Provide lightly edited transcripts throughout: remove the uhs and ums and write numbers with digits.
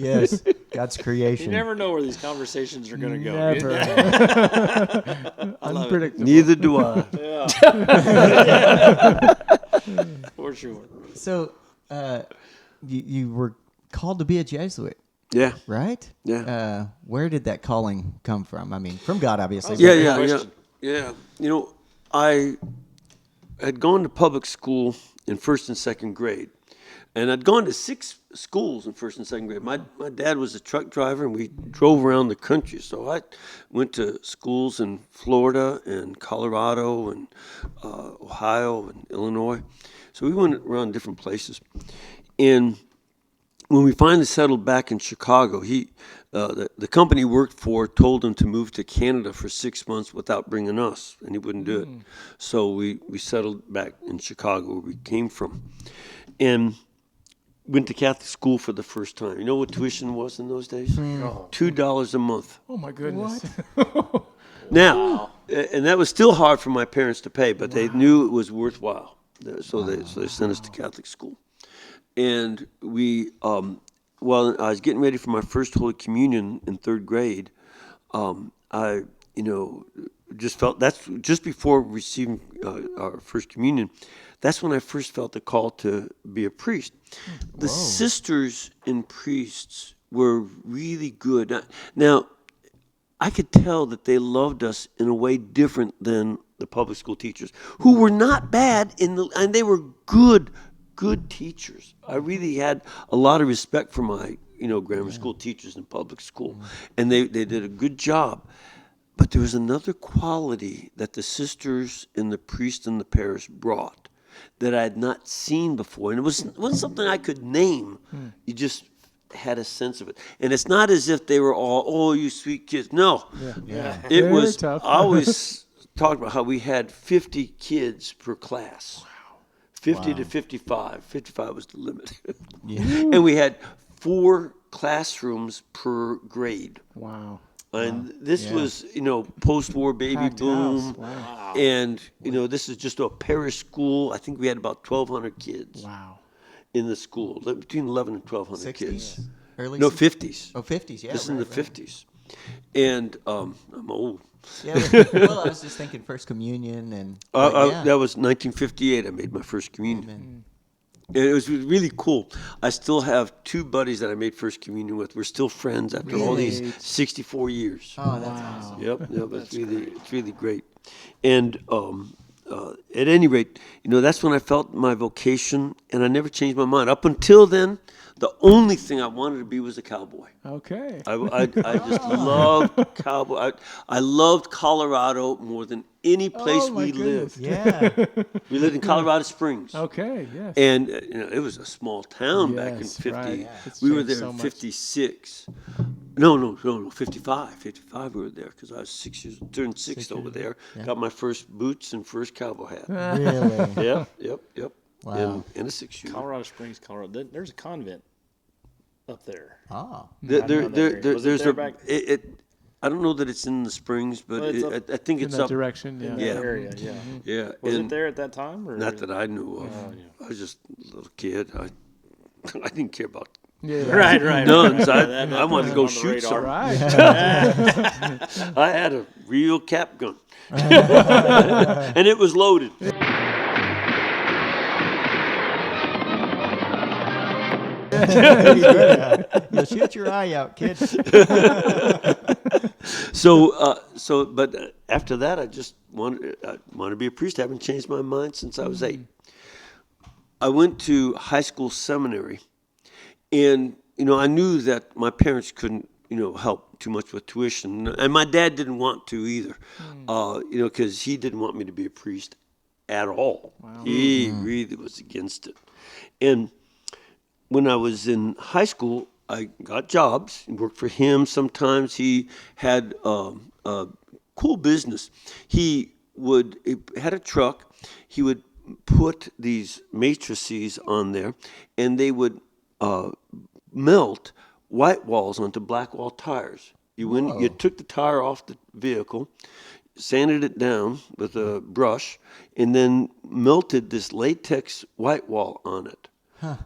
Yes, God's creation. You never know where these conversations are going to go. Never. I love it. Unpredictable. Neither do I. Yeah. For sure. So, you were called to be a Jesuit, Yeah. right? Yeah. Where did that calling come from? I mean, from God, obviously. Yeah, but- yeah, yeah, question. yeah. You know, I had gone to public school in first and second grade, and I'd gone to 6 schools in first and second grade. My dad was a truck driver, and we drove around the country. So I went to schools in Florida and Colorado and Ohio and Illinois. So we went around different places, and when we finally settled back in Chicago, the company he worked for told him to move to Canada for 6 months without bringing us, and he wouldn't do it. So we settled back in Chicago, where we came from, and went to Catholic school for the first time. You know what tuition was in those days? $2 a month. Oh my goodness. Now, and that was still hard for my parents to pay, but they knew it was worthwhile. So they sent us to Catholic school. And we, while I was getting ready for my first Holy Communion in third grade, I, just felt, that's just before receiving our first communion, that's when I first felt the call to be a priest. The sisters and priests were really good. Now, I could tell that they loved us in a way different than the public school teachers, who were not bad, and they were good teachers. I really had a lot of respect for my, grammar school teachers in public school, and they did a good job. But there was another quality that the sisters and the priest in the parish brought that I had not seen before, and it wasn't something I could name. You just had a sense of it, and it's not as if they were all, "Oh, you sweet kids." No, it Very was. tough. I always talked about how we had 50 kids per class. 50 to 55. 55 was the limit. And we had 4 classrooms per grade. Wow. And this was, post-war baby Packed boom. house. Wow. And, this is just a parish school. I think we had about 1,200 kids Wow. in the school, between 11 and 1,200 60s? kids. Early No, 60s? 50s. Oh, 50s, yeah. This is in the right. 50s. And I'm old. Yeah, well, I was just thinking First Communion and... That was 1958. I made my first communion. Amen. And it was really cool. I still have 2 buddies that I made first communion with. We're still friends after all these 64 years. Oh, that's awesome. Yep, it's really great. And at any rate, that's when I felt my vocation, and I never changed my mind. Up until then, the only thing I wanted to be was a cowboy. Okay. I just loved cowboy. I loved Colorado more than any place my we goodness. lived. Yeah. We lived in Colorado Springs. Okay. Yes. And it was a small town back in Yes, 50. right. Yeah. It's We were changed there so in much. 56. No, 55. 55 we were there because I was 6 years, turned 6 over there. Got my first boots and first cowboy hat. Really? Yep. Wow. And a 6-shooter. Colorado Springs, Colorado. There's a convent up there. Oh. There's there a. back- I don't know that it's in the Springs, but Well, it's I think In it's that up. direction. In Yeah. that area, yeah. Yeah. Was and it there at that time? Or Not that I knew of. yeah. I was just a little kid. I didn't care about Yeah. Right. nuns. That I wanted to go on the shoot radar. something. Right. I had a real cap gun, and it was loaded. You'll shoot your eye out, kid. But after that, I just wanted to be a priest. I haven't changed my mind since I was 8. I went to high school seminary, and I knew that my parents couldn't help too much with tuition, and my dad didn't want to either, because he didn't want me to be a priest at all. Wow. He really was against it, and when I was in high school, I got jobs and worked for him. Sometimes he had a cool business. He had a truck. He would put these matrices on there, and they would melt white walls onto black wall tires. You took the tire off the vehicle, sanded it down with a brush, and then melted this latex white wall on it.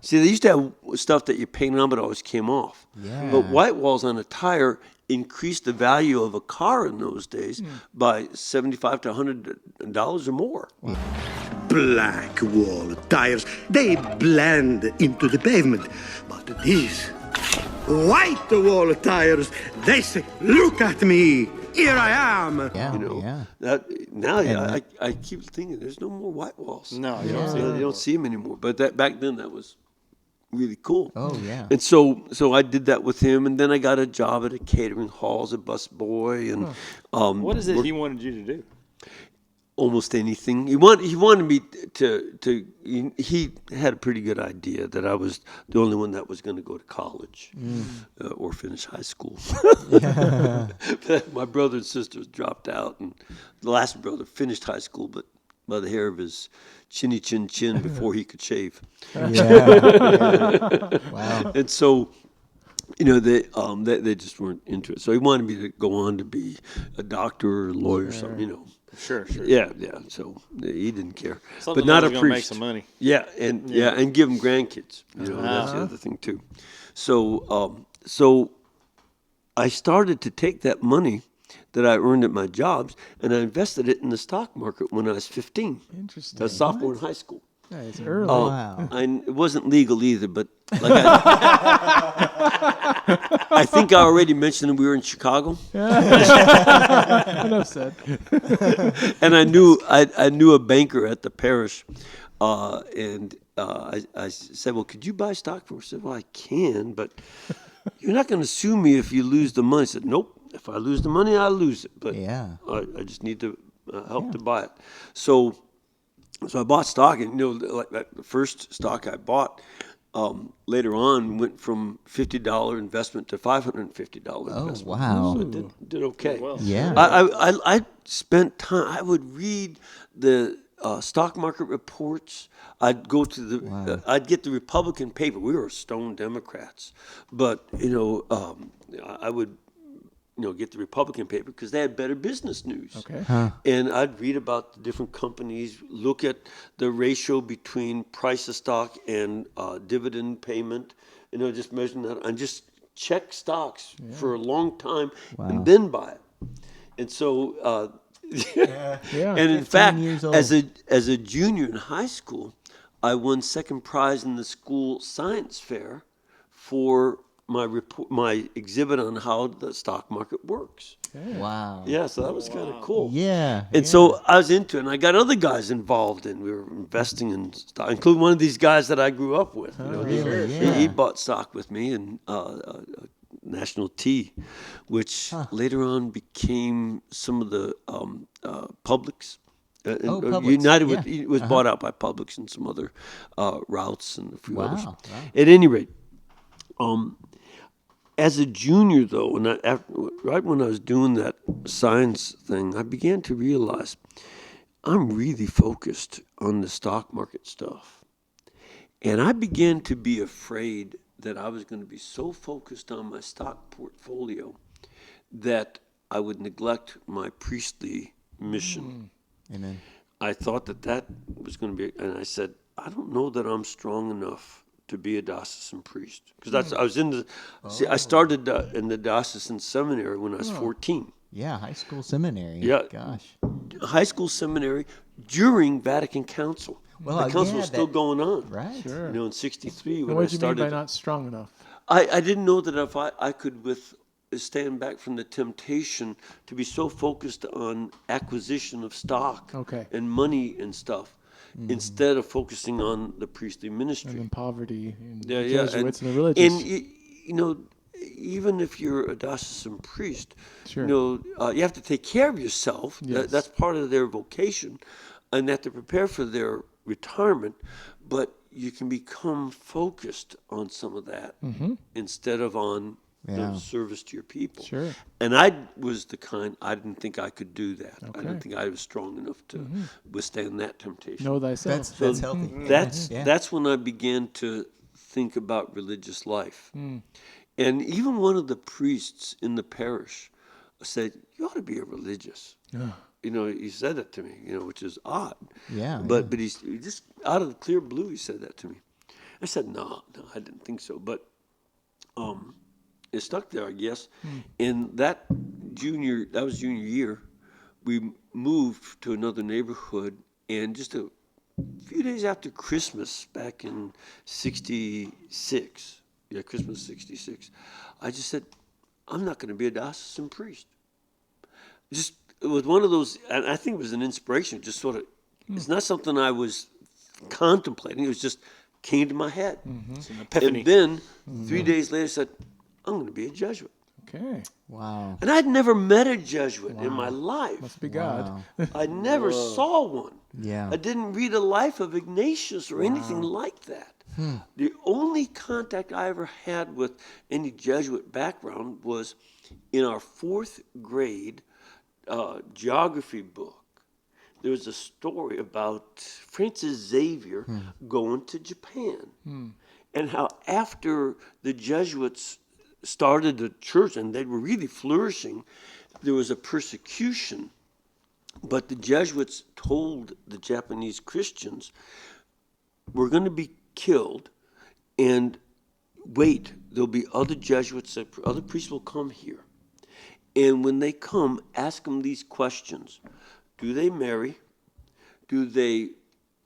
See, they used to have stuff that you painted on, but it always came off. Yeah. But white walls on a tire increased the value of a car in those days by $75 to $100 or more. Black wall tires, they blend into the pavement. But these white wall tires, they say, look at me, here I am. Yeah. You know, Yeah. now And I keep thinking there's no more white walls. No, you You don't see know, it. you don't see them anymore. But back then that was really cool. Oh, yeah. And so I did that with him, and then I got a job at a catering hall as a busboy, and What is it he wanted you to do? almost anything. He wanted me to. He had a pretty good idea that I was the only one that was going to go to college or finish high school. My brother and sisters dropped out, and the last brother finished high school, but by the hair of his chinny chin before he could shave. Yeah. Wow. And so, you know, they just weren't into it. So he wanted me to go on to be a doctor or a lawyer or something, you know. Sure. Yeah. So he didn't care, Something but not that a was gonna make priest. some money. Yeah, and give him grandkids. You know, that's the other thing too. So I started to take that money that I earned at my jobs, and I invested it in the stock market when I was 15. Interesting. I was a sophomore in high school. Yeah, it's early. Wow. It wasn't legal either, but like I think I already mentioned that we were in Chicago, Enough said. and I knew a banker at the parish, and I said, "Well, could you buy stock for me?" He said, "Well, I can, but you're not going to sue me if you lose the money." I said, "Nope. If I lose the money, I lose it, but Yeah. I just need to help to buy it." So I bought stock, and you know, like the first stock I bought later on went from $50 investment to $550 investment. wow. So it did okay. Well, Yeah. I spent time. I would read the stock market reports. I'd go to the. I'd get the Republican paper. We were stone Democrats, but you know, I would. You know, get the Republican paper because they had better business news. Okay. And I'd read about the different companies, look at the ratio between price of stock and dividend payment, you know, just measuring that, and just check stocks for a long time and then buy it. And so, Yeah. and in 15 fact, years old. as a junior in high school, I won second prize in the school science fair for my exhibit on how the stock market works. Wow. Yeah, so that was kind of cool. Yeah. And so I was into it, and I got other guys involved in. We were investing in stock, including one of these guys that I grew up with. You know, really? he Yeah. bought stock with me in National Tea, which later on became some of the Publix. Publix, United yeah. it was bought out by Publix and some other routes and a few others. Wow. At any rate, as a junior, though, right when I was doing that science thing, I began to realize I'm really focused on the stock market stuff. And I began to be afraid that I was going to be so focused on my stock portfolio that I would neglect my priestly mission. Amen. I thought that was going to be, and I said, I don't know that I'm strong enough to be a diocesan priest, because I was in the. See, I started in the diocesan seminary when I was 14. Yeah. High school seminary. Yeah. Gosh. High school seminary during Vatican Council. Well, the council yeah, was still that- going on. Right. Sure. You know, in '63 And when what I did you mean started. by not strong enough? I didn't know that if I could stand back from the temptation to be so focused on acquisition of stock and money and stuff instead of focusing on the priestly ministry. And in poverty, and Yeah, the yeah. Jesuits and the religious. And you know, even if you're a diocesan priest, Sure. you know, you have to take care of yourself. Yes. That's part of their vocation, and they have to prepare for their retirement. But you can become focused on some of that instead of on Yeah. the service to your people. Sure. And I was the kind, I didn't think I could do that. I Okay. didn't think I was strong enough to withstand that temptation. Know thyself. That's healthy. Yeah. That's when I began to think about religious life. And even one of the priests in the parish said, "You ought to be a religious." You know, he said that to me, you know, which is odd. Yeah, But he just out of the clear blue, he said that to me. I said, no, I didn't think so. But it stuck there, I guess. And that was junior year, we moved to another neighborhood, and just a few days after Christmas, back in '66, Christmas '66, I just said, I'm not going to be a diocesan priest. Just, it was one of those, and I think it was an inspiration, just sort of, it's not something I was contemplating, it was just came to my head. It's an epiphany. And then 3 days later, I said, I'm going to be a Jesuit. Okay. Wow. And I'd never met a Jesuit in my life. Must be God. Wow. I never saw one. Yeah. I didn't read a life of Ignatius or anything like that. The only contact I ever had with any Jesuit background was in our 4th grade geography book. There was a story about Francis Xavier going to Japan, and how after the Jesuits started the church and they were really flourishing, there was a persecution. But the Jesuits told the Japanese Christians, we're going to be killed, and wait, there'll be other Jesuits, other priests will come here. And when they come, ask them these questions. Do they marry? Do they,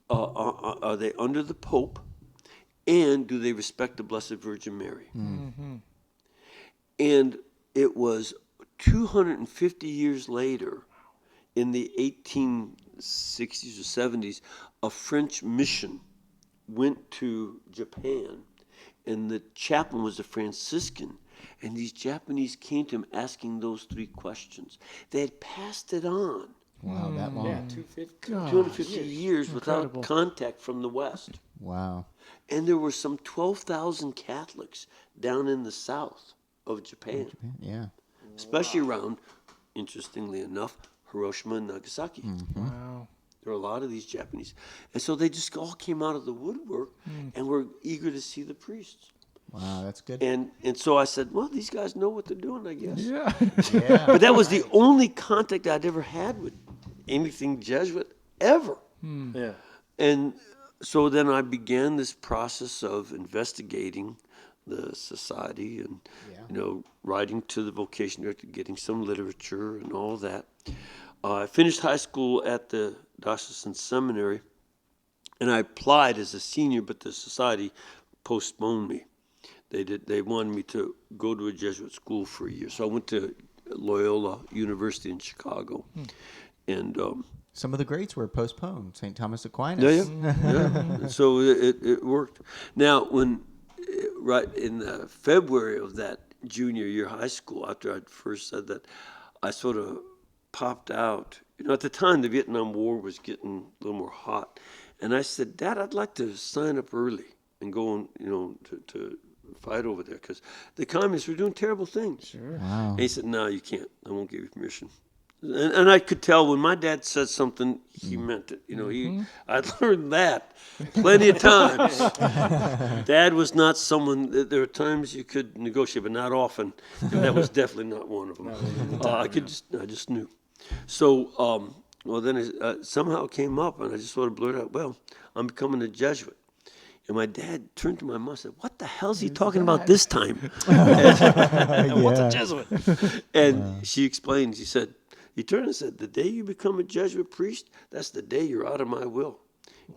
are they under the Pope? And do they respect the Blessed Virgin Mary? And it was 250 years later, in the 1860s or 70s, a French mission went to Japan, and the chaplain was a Franciscan, and these Japanese came to him asking those 3 questions. They had passed it on Wow, that long. Yeah, 250. 250 years Incredible. without contact from the West. Wow. And there were some 12,000 Catholics down in the south of Japan, Yeah. especially around, interestingly enough, Hiroshima and Nagasaki. Wow. There were a lot of these Japanese. And so they just all came out of the woodwork and were eager to see the priests. Wow, that's good. And so I said, well, these guys know what they're doing, I guess. Yeah. Yeah. But that was the only contact I'd ever had with anything Jesuit ever. Yeah. And so then I began this process of investigating the society and, writing to the vocation director, getting some literature and all that. I finished high school at the Diocesan Seminary, and I applied as a senior, but the society postponed me. They wanted me to go to a Jesuit school for a year. So I went to Loyola University in Chicago. And Some of the greats were postponed. St. Thomas Aquinas. yeah. So it worked. Now, right in February of that junior year high school, after I'd first said that, I sort of popped out. At the time, the Vietnam War was getting a little more hot. And I said, Dad, I'd like to sign up early and go on, to fight over there, because the communists were doing terrible things. Sure. Wow. And he said, no, you can't. I won't give you permission. And I could tell when my dad said something, he meant it. I'd learned that plenty of times. Dad was not someone, there were times you could negotiate, but not often. And that was definitely not one of them. I just knew. So, then it somehow came up, and I just sort of blurted out, well, I'm becoming a Jesuit. And my dad turned to my mom and said, what the hell is he talking about this time? What's a Jesuit? And she explained, he turned and said, the day you become a Jesuit priest, that's the day you're out of my will.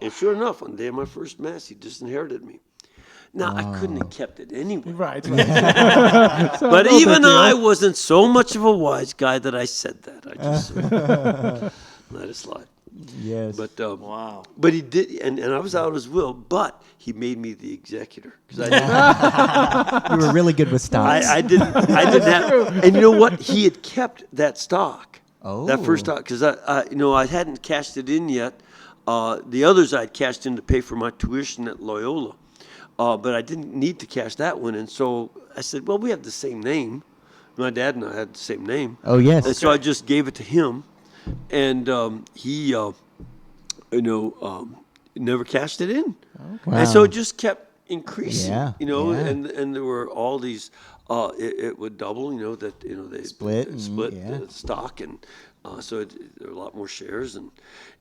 And sure enough, on the day of my first Mass, he disinherited me. Now, I couldn't have kept it anyway. Right. But even I wasn't so much of a wise guy that I said that. I just let it slide. Yes. But Wow. But he did, and I was out of his will, but he made me the executor. Because I You were really good with stocks. I didn't have, and you know what? He had kept that stock. Oh. That first stock, because I hadn't cashed it in yet. The others I'd cashed in to pay for my tuition at Loyola, but I didn't need to cash that one. And so I said, well, we have the same name. My dad and I had the same name. Oh, yes. And so I just gave it to him, and he, never cashed it in. Wow. And so it just kept increasing. Yeah, You know, yeah. and there were all these. It would double. You know that they Split and- split yeah. the stock, and there were a lot more shares, and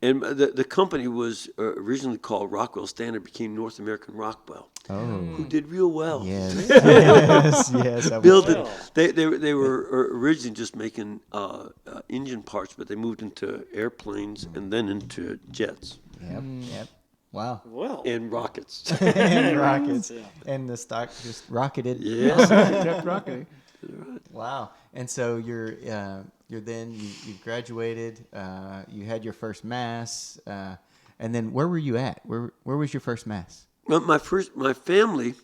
the company was originally called Rockwell Standard, became North American Rockwell. Oh. Who did real well. Yes. yes. I Build was- it. They were originally just making engine parts, but they moved into airplanes and then into jets Yep. Yep. Wow. Well, and rockets. And rockets. Yeah. And the stock just rocketed. Yes. Kept rocketing. Wow. And so you're then you graduated. You had your first mass. And then where were you at? Where was your first mass? Well, my family,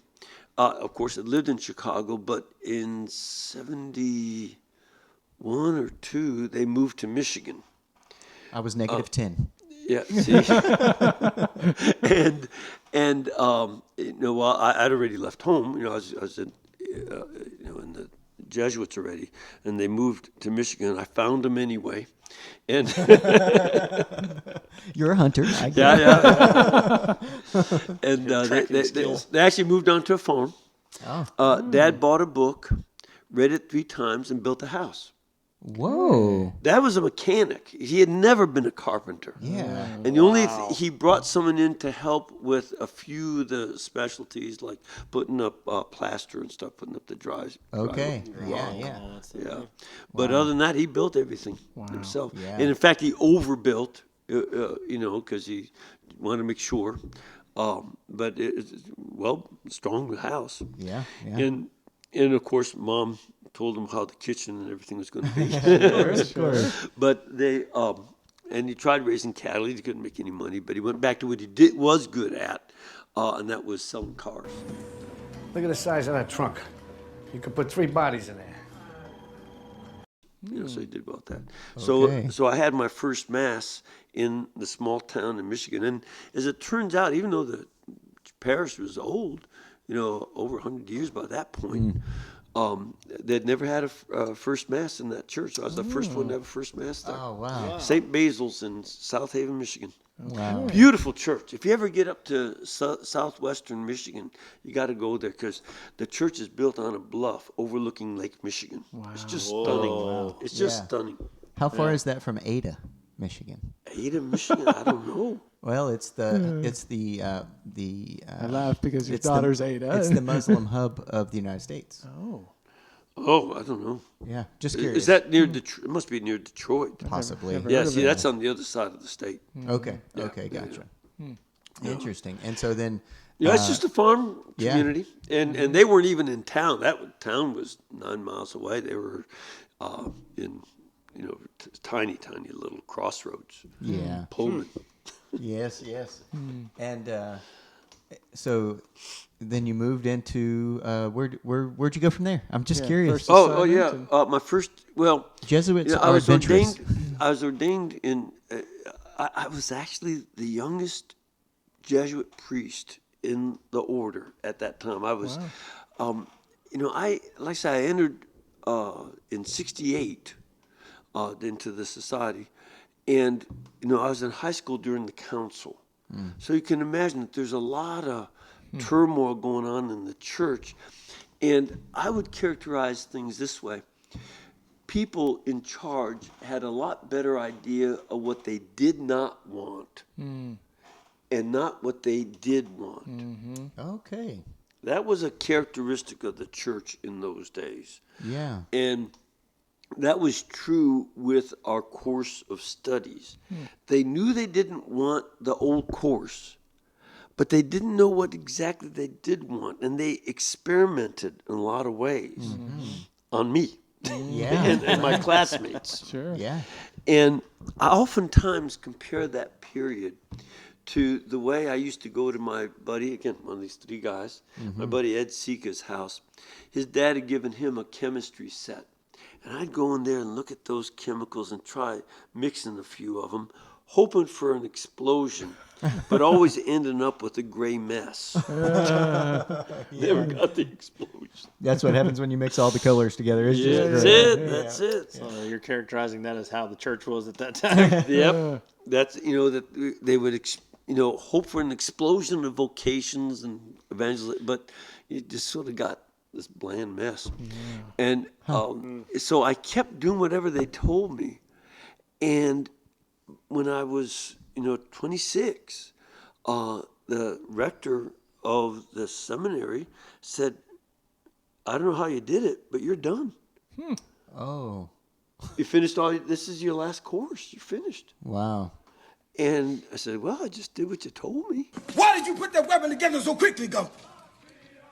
of course, had lived in Chicago, but in 71 or 2, they moved to Michigan. I was negative 10. Yeah, see, and you know, well, I'd already left home. You know, I was in, you know, in the Jesuits already, and they moved to Michigan. I found them anyway, and You're a hunter. I get yeah, it. yeah. And Tracking skills. they actually moved onto a farm. Oh. Dad bought a book, read it 3 times, and built a house. Whoa. Dad was a mechanic. He had never been a carpenter. Yeah. And the only he brought someone in to help with a few of the specialties, like putting up plaster and stuff, putting up the dries. Okay. Yeah. Oh, Yeah. that's Yeah. But other than that, he built everything himself. Yeah. And in fact, he overbuilt, you know, because he wanted to make sure. But strong house. Yeah. Yeah. And of course, Mom told him how the kitchen and everything was going to be. Of course. But they and he tried raising cattle. He couldn't make any money, but he went back to what he was good at, and that was selling cars. Look at the size of that trunk. You could put 3 bodies in there. You know, so he did about that. Okay. So I had my first mass in the small town in Michigan, and as it turns out, even though the parish was old, you know, over 100 years by that point. They'd never had a first mass in that church. I was the first one to have a first mass there. Oh, wow. St. Basil's in South Haven, Michigan. Wow. Beautiful church. If you ever get up to southwestern Michigan, you got to go there because the church is built on a bluff overlooking Lake Michigan. Wow. It's just stunning. It's just Yeah. stunning. How far is that from Ada, Michigan? Ada, Michigan? I don't know. Well, it's the I laugh because your it's daughter's Ada. It's the Muslim hub of the United States. Oh, I don't know. Yeah, just curious. Is that near Detroit? It must be near Detroit. possibly? never- Yeah, heard of see, that. that's on the other side of the state. Okay. Yeah, Okay. yeah, Gotcha. Interesting. And so then. Yeah, it's just a farm yeah. community, and they weren't even in town. Town was 9 miles away. They were in, you know, tiny little crossroads. Yeah. Pullman. Yes. Yes. And so then you moved into where'd you go from there? I'm just curious. first- Oh assignment yeah. My first Jesuits yeah, are adventurous. I was ordained in. I was actually the youngest Jesuit priest in the order at that time. I was, you know, I entered in '68 into the society, and you know I was in high school during the council, so you can imagine that there's a lot of turmoil going on in the church, and I would characterize things this way. People in charge had a lot better idea of what they did not want and not what they did want. Okay. That was a characteristic of the church in those days. Yeah. And that was true with our course of studies. They knew they didn't want the old course, but they didn't know what exactly they did want. And they experimented in a lot of ways on me. Yeah. and my classmates. Sure. Yeah. And I oftentimes compare that period to the way I used to go to my buddy, again, one of these 3 guys, my buddy Ed Sika's house. His dad had given him a chemistry set. And I'd go in there and look at those chemicals and try mixing a few of them, hoping for an explosion, but always ending up with a gray mess. Never got the explosion. That's what happens when you mix all the colors together. It's just That's great. it. That's it. So you're characterizing that as how the church was at that time. Yep. That's, you know, that they would, you know, hope for an explosion of vocations and evangelist, but you just sort of got this bland mess. And so I kept doing whatever they told me. And when I was, 26, the rector of the seminary said, I don't know how you did it, but you're done. Oh, You finished this is your last course. You finished. wow. And I said, well, I just did what you told me. Why did you put that weapon together so quickly, Governor?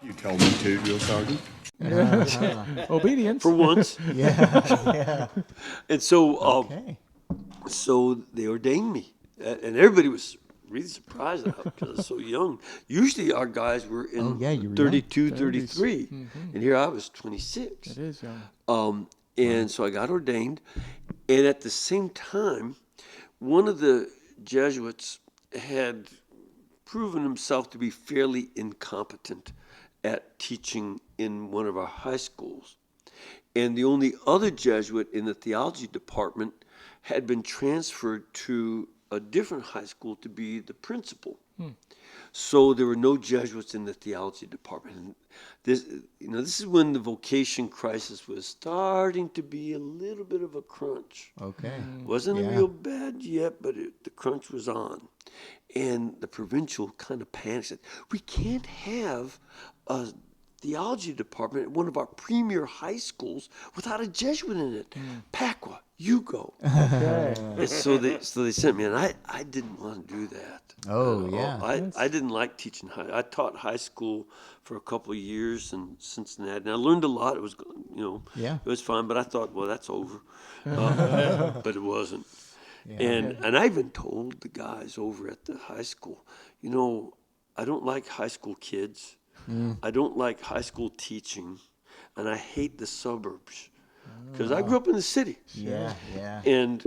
You told me to, Drill Sergeant. Obedience. For once. Yeah. And so, Okay. so they ordained me. And everybody was really surprised because I was so young. Usually our guys were in you were 32, young. 33. And here I was 26. It is young. And so I got ordained. And at the same time, one of the Jesuits had proven himself to be fairly incompetent at teaching in one of our high schools. And the only other Jesuit in the theology department had been transferred to a different high school to be the principal. So there were no Jesuits in the theology department. And this is when the vocation crisis was starting to be a little bit of a crunch. Okay. Wasn't real bad yet, but the crunch was on. And the provincial kind of panicked, said, we can't have a theology department at one of our premier high schools without a Jesuit in it. Pacwa, you go. And so they sent me, and I didn't want to do that. Oh, yeah. I didn't like teaching I taught high school for a couple of years in Cincinnati, and I learned a lot. It was, Yeah. it was fun, but I thought, well, that's over. But it wasn't. And I even told the guys over at the high school, I don't like high school kids. I don't like high school teaching, and I hate the suburbs because I grew up in the city. Yeah, yeah. And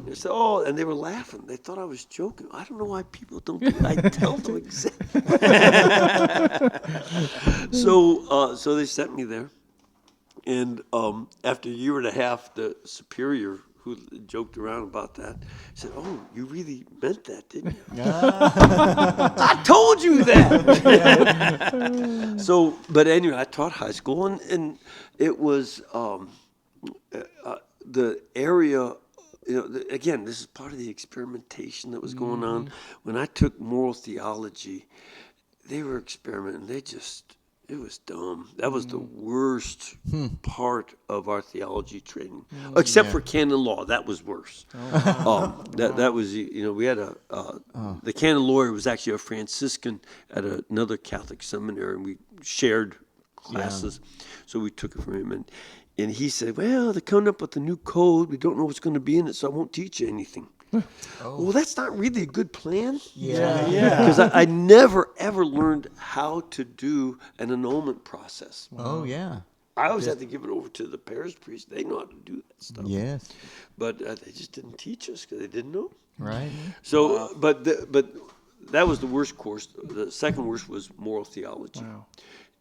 they said, and they were laughing. They thought I was joking. I don't know why people don't think I tell them exactly. So they sent me there. And after a year and a half, the superior who joked around about that said, oh, you really meant that, didn't you? I told you that. So, but anyway, I taught high school, and it was the area, again, this is part of the experimentation that was going on. When I took moral theology, they were experimenting. It was dumb. That was the worst part of our theology training, except for canon law. That was worse. That was, we had the canon lawyer was actually a Franciscan at another Catholic seminary, and we shared classes. So we took it from him, and he said, well, they're coming up with a new code. We don't know what's going to be in it, so I won't teach you anything. Well, that's not really a good plan. Yeah. Because I never, ever learned how to do an annulment process. Oh, yeah. I always had to give it over to the parish priest. They know how to do that stuff. Yes. But they just didn't teach us because they didn't know. Right. So, but that was the worst course. The second worst was moral theology. Wow.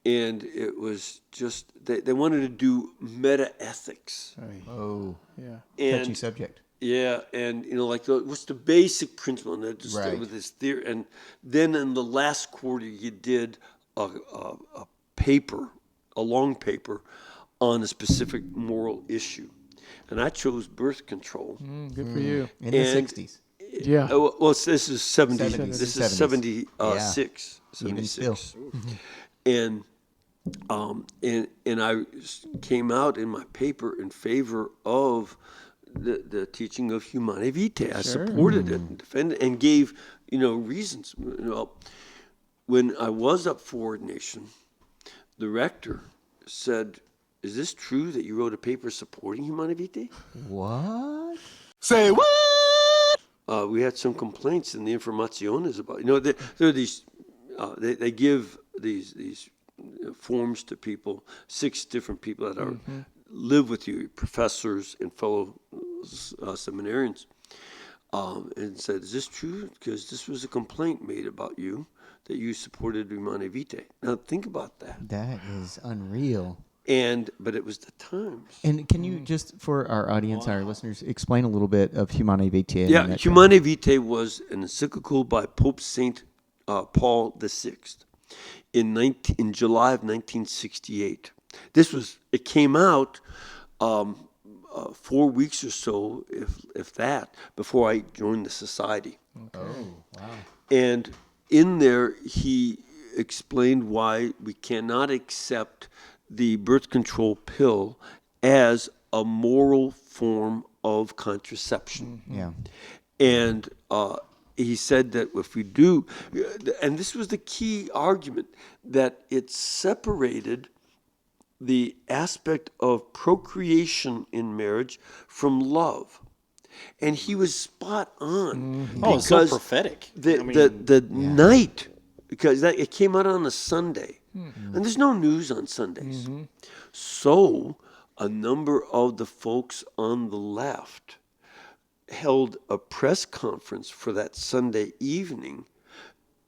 And it was just, they wanted to do meta-ethics. Oh. Yeah. And Touchy subject. yeah, and what's the basic principle? And just Right. with this theory, and then in the last quarter, you did a paper, a long paper, on a specific moral issue, and I chose birth control. Good for you. In the And- 60s. Yeah. Well, this is 70. 70s. This is 70s. 76. Even 76. still. And I came out in my paper in favor of the teaching of Humane Vitae. I supported it and defended it and gave reasons. When I was up for ordination, the rector said, "Is this true that you wrote a paper supporting Humane Vitae?" What? Say what? We had some complaints in the informaciones about there are these. They give these forms to people, 6 different people that live with you, professors and fellow seminarians, and said, "Is this true? Because this was a complaint made about you that you supported Humane Vitae." Now think about that. That is unreal. But it was the times. And can you just, for our audience, our listeners, explain a little bit of Humane Vitae? in Yeah, that Humane Vitae was an encyclical by Pope Saint Paul VI. in July of 1968. It came out 4 weeks or so, if that, before I joined the society. Oh, wow. And in there, he explained why we cannot accept the birth control pill as a moral form of contraception. Yeah. And he said that if we do, and this was the key argument, that it separated the aspect of procreation in marriage from love. And he was spot on. Oh, it's so prophetic. The night, because it came out on a Sunday, and there's no news on Sundays. So a number of the folks on the left held a press conference for that Sunday evening,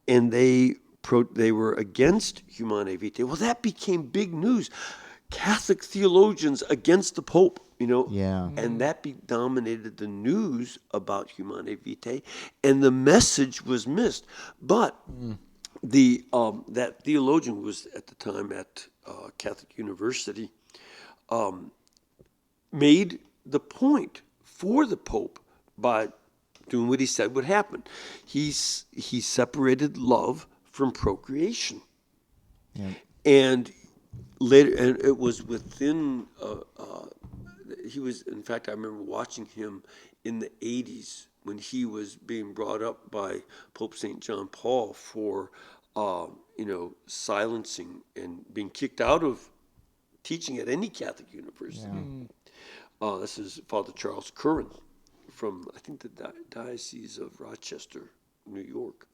and they were against Humanae Vitae. Well, that became big news. Catholic theologians against the Pope, Yeah. and that dominated the news about Humanae Vitae, and the message was missed. But that theologian who was at the time at Catholic University made the point for the Pope by doing what he said would happen. He separated love from procreation. Yeah. And later, and it was within, in fact, I remember watching him in the 80s when he was being brought up by Pope St. John Paul for, silencing and being kicked out of teaching at any Catholic university. Yeah. This is Father Charles Curran from, I think, the Diocese of Rochester, New York.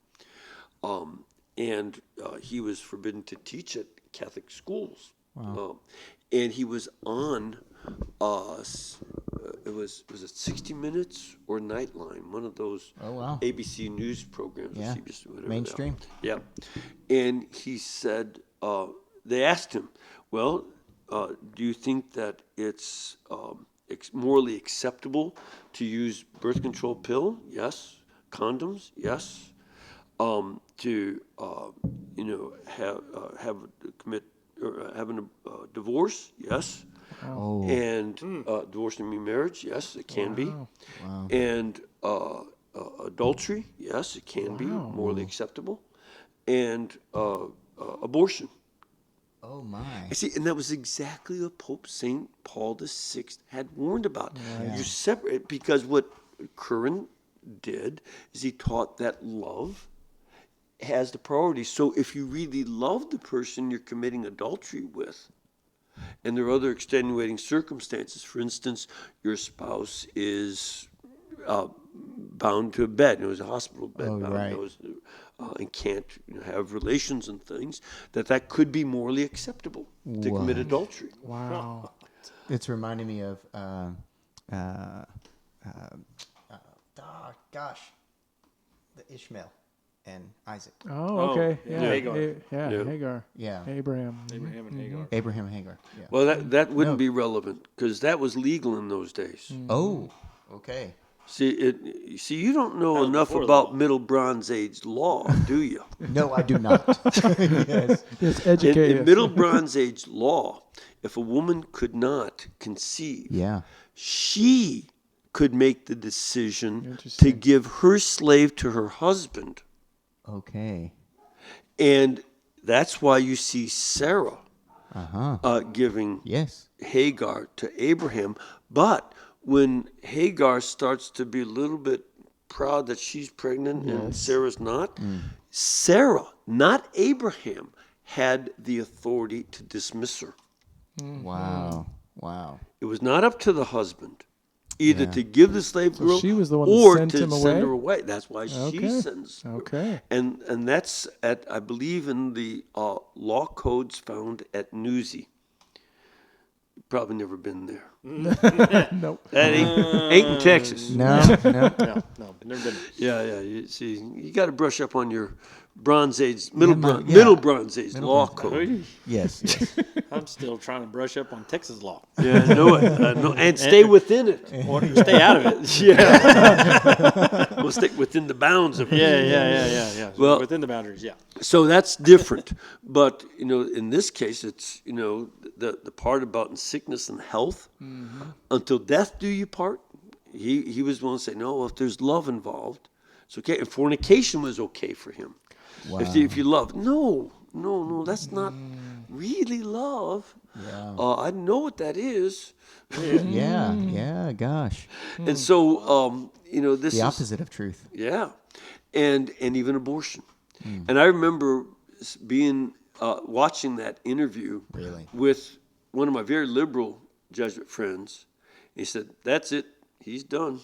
And he was forbidden to teach at Catholic schools. Wow. And he was on, was it 60 Minutes or Nightline, one of those Oh, wow. ABC News programs. Yeah. Or CBS, whatever Mainstream. Yeah. And he said, they asked him, well, do you think that it's morally acceptable to use birth control pill? Yes. Condoms? Yes. To having a divorce? Yes. Oh. And divorce and remarriage? Yes, it can be. Wow. And adultery? Yes, it can be morally acceptable. And abortion. Oh, my. I see, and that was exactly what Pope St. Paul VI had warned about. You separate, because what Curran did is he taught that love has the priority. So if you really love the person you're committing adultery with, and there are other extenuating circumstances, for instance, your spouse is bound to a bed, it was a hospital bed, Oh, bound, right. and can't have relations and things, that could be morally acceptable to commit adultery. Wow. It's reminding me of, the Ishmael and Isaac. Oh, okay. yeah. Yeah. Hagar. Hagar. Yeah. Abraham. Abraham and Hagar. Abraham and Hagar. Yeah. Well, that wouldn't be relevant because that was legal in those days. Oh, okay. See, you don't know was enough before the about law. Middle Bronze Age law, do you? No, I do not. Yes. Yes, educate In us. Middle Bronze Age law, if a woman could not conceive, Yeah. she could make the decision to Interesting. give her slave to her husband. Okay. And that's why you see Sarah giving Yes. Hagar to Abraham. But when Hagar starts to be a little bit proud that she's pregnant and Sarah's not, Sarah, not Abraham, had the authority to dismiss her. Wow. Wow. It was not up to the husband either to give the slave girl she was the one that or sent to him send away? her away. That's why she Okay. sends her. Okay. And that's at, I believe, in the law codes found at Newsy. You've probably never been there. Nope. That ain't in Texas. No, no. No, never been. Yeah. You see, you got to brush up on your Bronze Age, Middle Bronze Age Middle law Bronze code. Yes. Yes. I'm still trying to brush up on Texas law. Yeah, I know it. And stay within it. Or stay out of it. Yeah. we'll stick within the bounds of it. Yeah. Well- Within the boundaries, yeah. So that's different. But, in this case, it's, the part about in sickness and health, until death do you part, he was one to say, no, if there's love involved, it's okay. And fornication was okay for him. Wow. If you love. No, that's not really love. Yeah. I know what that is. Yeah. Gosh. And so, this The is opposite of truth. Yeah, and even abortion. And I remember being watching that interview Really? with one of my very liberal Jesuit friends. He said, "That's it. He's done."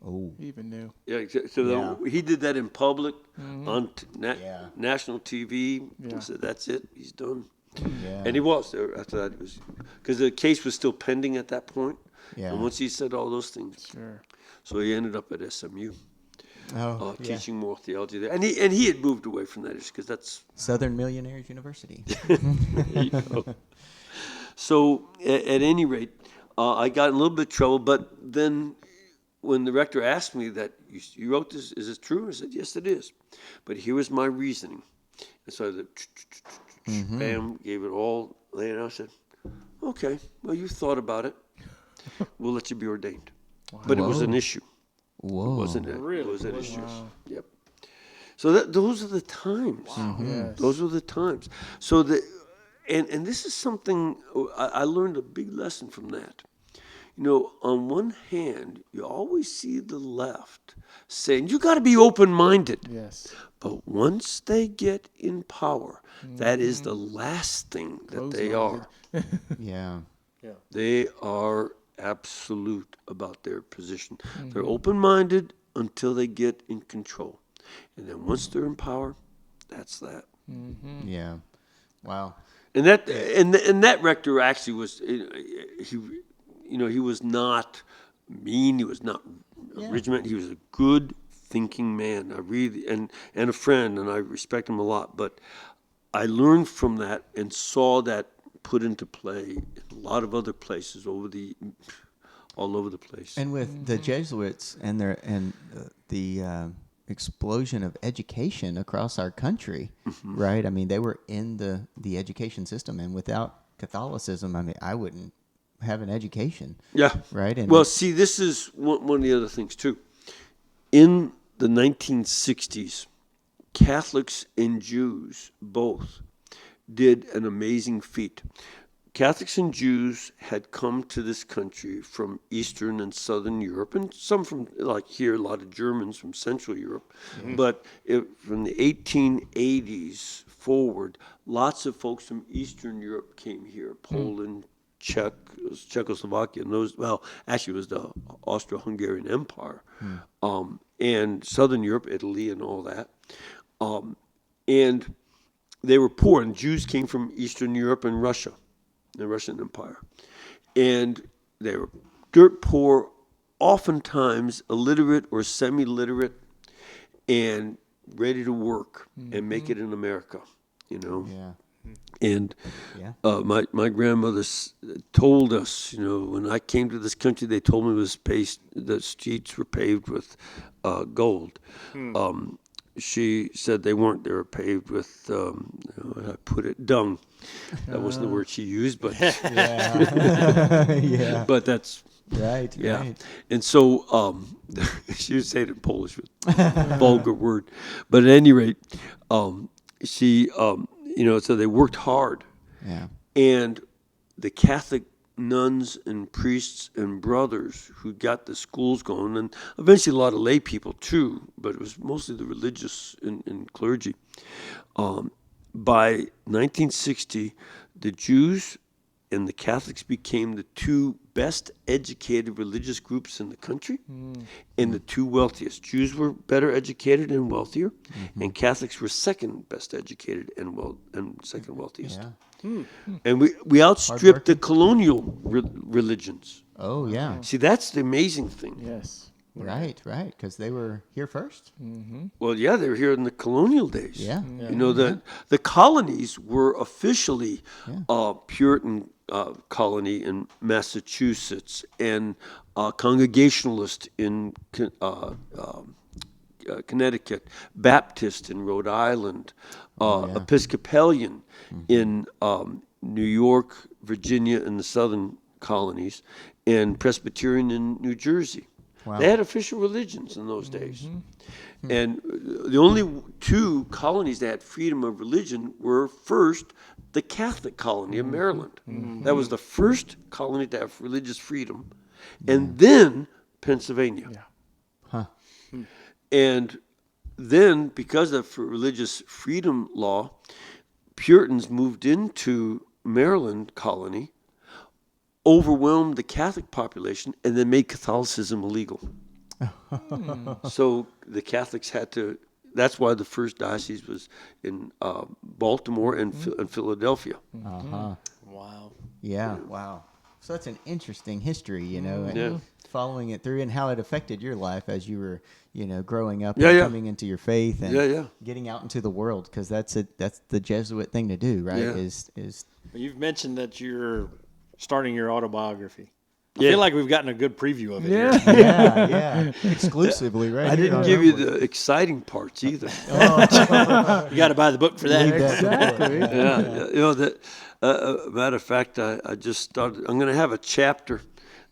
Oh. Even knew. Yeah, so he did that in public on Yeah. national TV. Yeah. He said, "That's it. He's done." Yeah. And he was there after that. It was because the case was still pending at that point. Yeah. And once he said all those things, Sure. so he ended up at SMU. Oh, yeah. Teaching more theology there, and he had moved away from that because that's Southern Millionaires University. there you go. So at any rate, I got in a little bit of trouble. But then when the rector asked me that you wrote this, is it true? I said yes, it is. But here was my reasoning, and so I bam, gave it all laid out. I said, okay, well you thought about it. We'll let you be ordained. But it was an issue. Whoa. Wasn't it? Really? It was an Wow. issue. Yep. So those are the times. Yes. Those are the times. So and this is something I learned a big lesson from that. On one hand, you always see the left saying you got to be open-minded. Yes. But once they get in power, that is the last thing that they are. Yeah. They are absolute about their position. They're open-minded until they get in control. And then once they're in power, that's that. Yeah. Wow. And that rector actually was he was not mean, he was not regimented, he was a good thinking man. I really and a friend, and I respect him a lot, but I learned from that and saw that put into play in a lot of other places all over the place. And with the Jesuits and the explosion of education across our country, right? I mean, they were in the education system, and without Catholicism, I mean, I wouldn't have an education. Yeah. Right. And Well, see, this is one of the other things too. In the 1960s, Catholics and Jews both did an amazing feat. Catholics and Jews had come to this country from Eastern and Southern Europe, and some from, like here, a lot of Germans from Central Europe. But from the 1880s forward, lots of folks from Eastern Europe came here, Poland, Czechoslovakia, and actually it was the Austro-Hungarian Empire, and Southern Europe, Italy, and all that. And they were poor, and Jews came from Eastern Europe and Russia, the Russian Empire. And they were dirt poor, oftentimes illiterate or semi-literate, and ready to work and make it in America, yeah. And Yeah. my grandmother told us, when I came to this country, they told me the streets were paved with gold. She said they weren't. They were paved with, I put it, dung. That wasn't the word she used, but Yeah. but that's Right. yeah. Right. And so she would say it in Polish with vulgar word, but at any rate, she so they worked hard, Yeah. and the Catholic nuns and priests and brothers who got the schools going, and eventually a lot of lay people too, but it was mostly the religious and clergy. By 1960, the Jews and the Catholics became the two best educated religious groups in the country, and the two wealthiest. Jews were better educated and wealthier, and Catholics were second best educated and second wealthiest. Yeah. And we outstripped the colonial religions. Oh, yeah. See, that's the amazing thing. Yes. Right. Right. Because they were here first. Well, yeah, they were here in the colonial days. Yeah. The colonies were officially Puritan colony in Massachusetts and Congregationalist in Connecticut, Baptist in Rhode Island, Episcopalian in New York, Virginia, and the southern colonies, and Presbyterian in New Jersey. Wow. They had official religions in those days. And the only two colonies that had freedom of religion were first the Catholic colony of Maryland. That was the first colony to have religious freedom. And then Pennsylvania. And then, because of religious freedom law, Puritans moved into Maryland colony, overwhelmed the Catholic population, and then made Catholicism illegal. So the Catholics had to, that's why the first diocese was in Baltimore and Philadelphia. Wow. Yeah, wow. So that's an interesting history, you know, and following it through and how it affected your life as you were, you know, growing up and coming into your faith and getting out into the world, because that's the Jesuit thing to do, right? Is You've mentioned that you're starting your autobiography. I feel like we've gotten a good preview of it here. yeah, exclusively, right? I didn't give you the exciting parts either. You got to buy the book for that. Exactly. You know that. Matter of fact, I just started. I'm going to have a chapter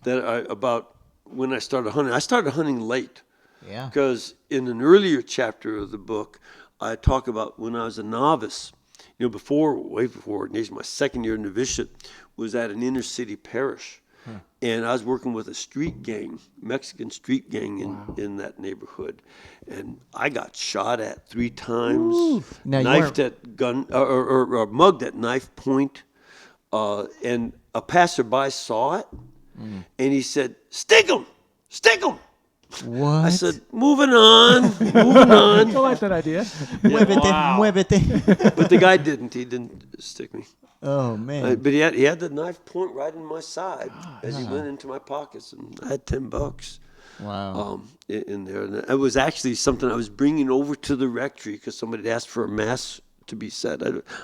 about when I started hunting. I started hunting late. Yeah. Because in an earlier chapter of the book, I talk about when I was a novice. You know, way before ordination, my second year in novitiate was at an inner city parish. And I was working with a street gang, Mexican street gang in that neighborhood. And I got shot at 3 times, knifed at gun, or mugged at knife point. And a passerby saw it, and he said, "Stick him! Stick him!" What? I said, moving on. I like that idea. Muévete. But the guy didn't. He didn't stick me. Oh, man. But he had the knife point right in my side as he went into my pockets, and I had $10. Wow. In there. And it was actually something I was bringing over to the rectory because somebody had asked for a mass to be said.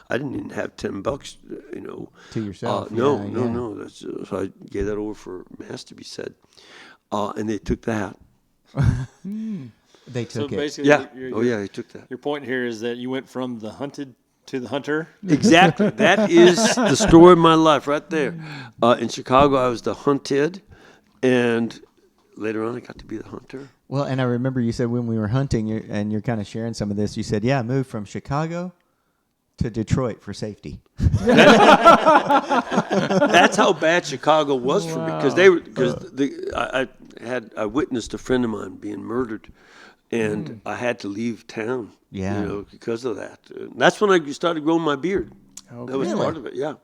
I didn't even have $10, you know. To yourself. No. So I gave that over for mass to be said. And they took that. They took it. Basically, Yeah. He took that. Your point here is that you went from the hunted to the hunter. Exactly. That is the story of my life right there. In Chicago, I was the hunted, and later on, I got to be the hunter. Well, and I remember you said when we were hunting, and you're kind of sharing some of this, you said, I moved from Chicago to Detroit for safety. That's how bad Chicago was for me, because I witnessed a friend of mine being murdered, and I had to leave town. Yeah. You know, because of that. That's when I started growing my beard. That was part of it. Yeah,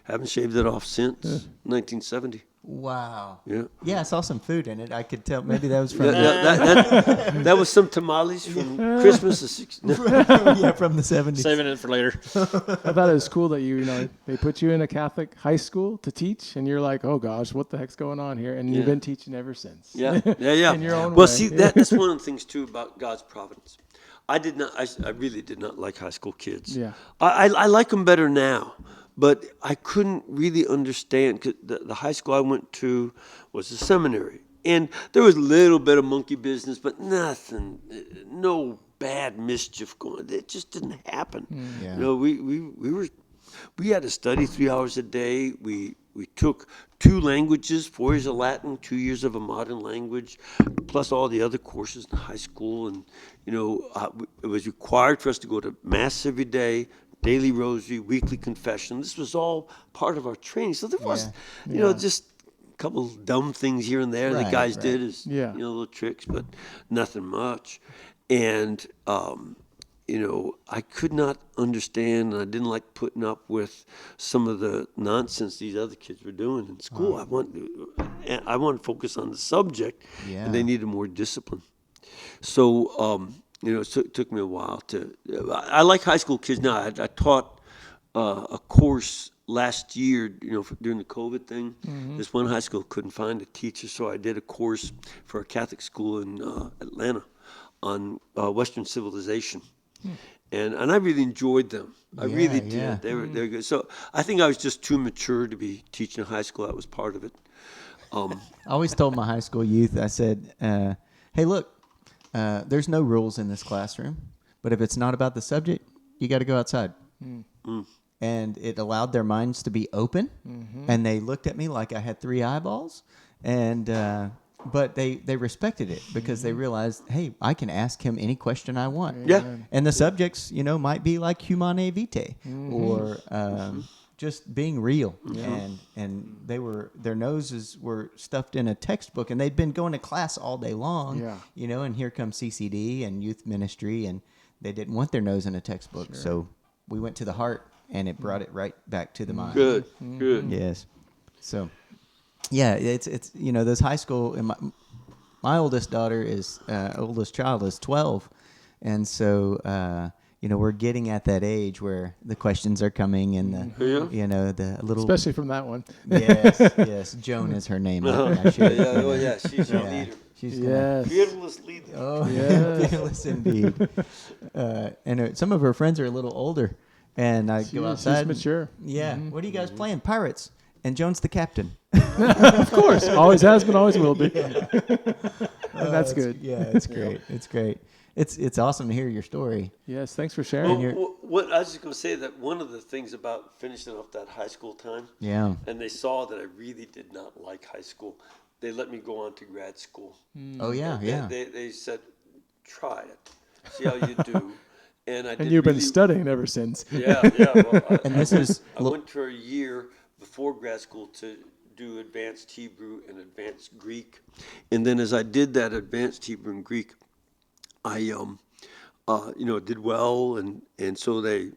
haven't shaved it off since 1970. Wow. Yeah. Yeah, I saw some food in it. I could tell maybe that was from That was some tamales from Christmas of from the 70s. Saving it for later. I thought it was cool that they put you in a Catholic high school to teach, and you're like, oh gosh, what the heck's going on here? And you've been teaching ever since. Yeah. In your own well, way. see, that's one of the things too about God's providence. I really did not like high school kids. Yeah. I like them better now, but I couldn't really understand, because the high school I went to was a seminary, and there was a little bit of monkey business, but nothing, no bad mischief going. It just didn't happen. Yeah. You know, we had to study 3 hours a day. We took 2 languages, 4 years of Latin, 2 years of a modern language, plus all the other courses in high school. And, you know, it was required for us to go to Mass every day, daily rosary, weekly confession. This was all part of our training. So there was, you know, just a couple dumb things here and there that guys did as, you know, little tricks, but nothing much. And, you know, I could not understand, and I didn't like putting up with some of the nonsense these other kids were doing in school. I wanted to focus on the subject, and they needed more discipline. So, you know, it took me a while I like high school kids now. I taught a course last year, you know, during the COVID thing. This one high school couldn't find a teacher, so I did a course for a Catholic school in Atlanta on Western civilization. And I really enjoyed them. I really did. Yeah. They were good. So I think I was just too mature to be teaching high school. That was part of it. I always told my high school youth, I said, hey, look, there's no rules in this classroom, but if it's not about the subject, you got to go outside. And it allowed their minds to be open, and they looked at me like I had 3 eyeballs, and but they respected it because they realized, hey, I can ask him any question I want. Yeah. And the subjects, might be like humane vitae or just being real. And their noses were stuffed in a textbook, and they'd been going to class all day long. And here comes CCD and youth ministry, and they didn't want their nose in a textbook. So we went to the heart, and it brought it right back to the mind. Good. Yes. So, yeah, it's those high school, and my oldest daughter oldest child is 12, and so we're getting at that age where the questions are coming, and the little, especially from that one. yes, Joan is her name. She's your leader. She's Fearless leader. Oh, fearless indeed. And some of her friends are a little older. And I go outside. She's mature. Yeah. What are you guys playing? Pirates. And Joan's the captain. Of course. Always has been, always will be. That's good. Yeah, it's great. It's great. It's awesome to hear your story. Yes, thanks for sharing. What I was just going to say that one of the things about finishing off that high school time, and they saw that I really did not like high school, they let me go on to grad school. Oh, yeah, They said, try it, see how you do. And you've been studying ever since. Yeah. Well, I went for a year before grad school to do advanced Hebrew and advanced Greek. And then as I did that advanced Hebrew and Greek, I did well, and so they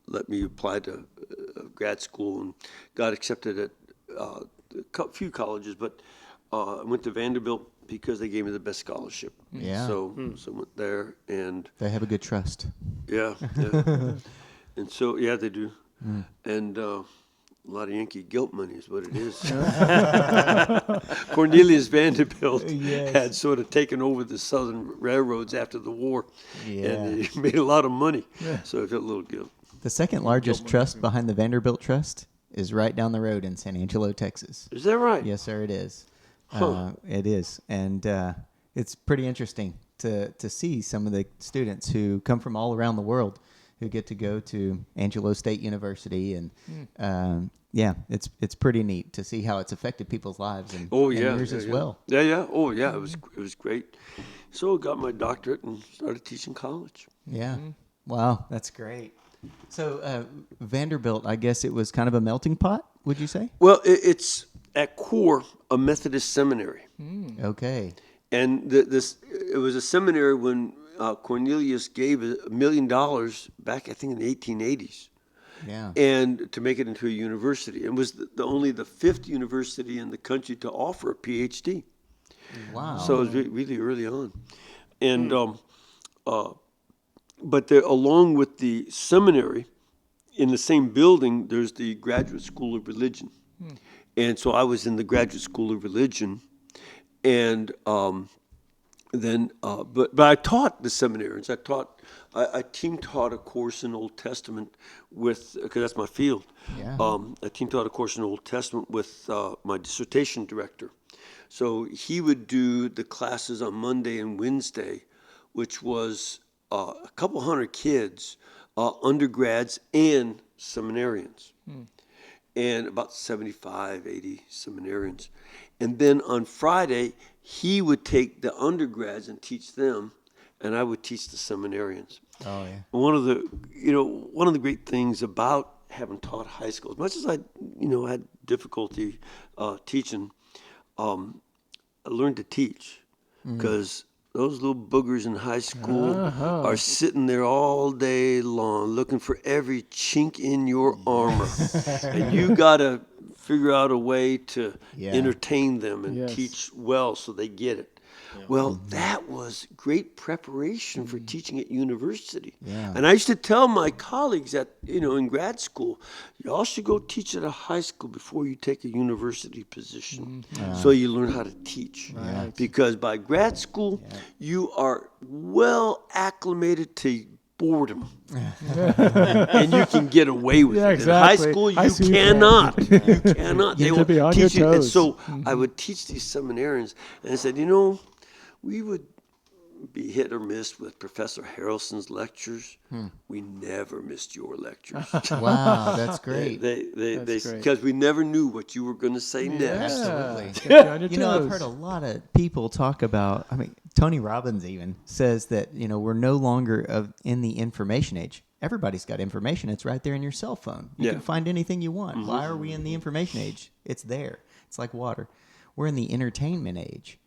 let me apply to grad school and got accepted at a few colleges, but I went to Vanderbilt because they gave me the best scholarship. Yeah. So I went there, and they have a good trust. Yeah. And so they do, and a lot of Yankee guilt money is what it is. Cornelius Vanderbilt had sort of taken over the Southern railroads after the war, and he made a lot of money. So I felt a little guilt. The second largest trust behind the Vanderbilt Trust is right down the road in San Angelo, Texas. Is that right? Yes, sir, it is. Huh. It is, and it's pretty interesting to see some of the students who come from all around the world who get to go to Angelo State University, and it's pretty neat to see how it's affected people's lives and yours as well. Yeah. Oh yeah, it was great. So I got my doctorate and started teaching college. Yeah. Wow, that's great. So Vanderbilt, I guess it was kind of a melting pot, would you say? Well, it's at core a Methodist seminary. Okay. And it was a seminary when Cornelius gave $1 million back, I think, in the 1880s. Yeah. And to make it into a university. It was only the 5th university in the country to offer a PhD. Wow. So it was really early on. And but along with the seminary, in the same building, there's the Graduate School of Religion. And so I was in the Graduate School of Religion, and then but I taught the seminarians. I team taught a course in Old Testament because that's my field. Yeah. I team taught a course in Old Testament with my dissertation director. So he would do the classes on Monday and Wednesday, which was a couple hundred kids, undergrads and seminarians. And about 75, 80 seminarians. And then on Friday, he would take the undergrads and teach them, and I would teach the seminarians. Oh, yeah. One of the great things about having taught high school, as much as I had difficulty teaching, I learned to teach because those little boogers in high school are sitting there all day long looking for every chink in your armor. And you got to figure out a way to entertain them and teach well so they get it. Well, that was great preparation for teaching at university. Yeah. And I used to tell my colleagues that, in grad school, y'all should go teach at a high school before you take a university position so you learn how to teach. Right. Because by grad school, you are well acclimated to boredom. And you can get away with it. Exactly. In high school, you cannot. You cannot. You have to be on your teach you. And toes. so I would teach these seminarians, and I said, we would be hit or miss with Professor Harrelson's lectures. We never missed your lectures. Wow, that's great. Because we never knew what you were going to say next. Absolutely. Get you on your You know, I've toes. heard a lot of people talk about, I mean, Tony Robbins even says that, you know, we're no longer in the information age. Everybody's got information. It's right there in your cell phone. You can find anything you want. Why are we in the information age? It's there. It's like water. We're in the entertainment age.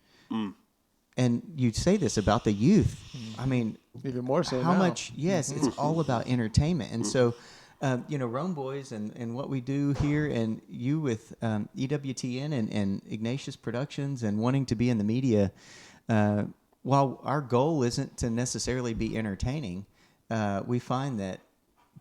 And you say this about the youth. I mean, Even more so how now. much? Yes, it's all about entertainment. And so, you know, Rome Boys and what we do here, and you with EWTN and Ignatius Productions and wanting to be in the media, while our goal isn't to necessarily be entertaining, we find that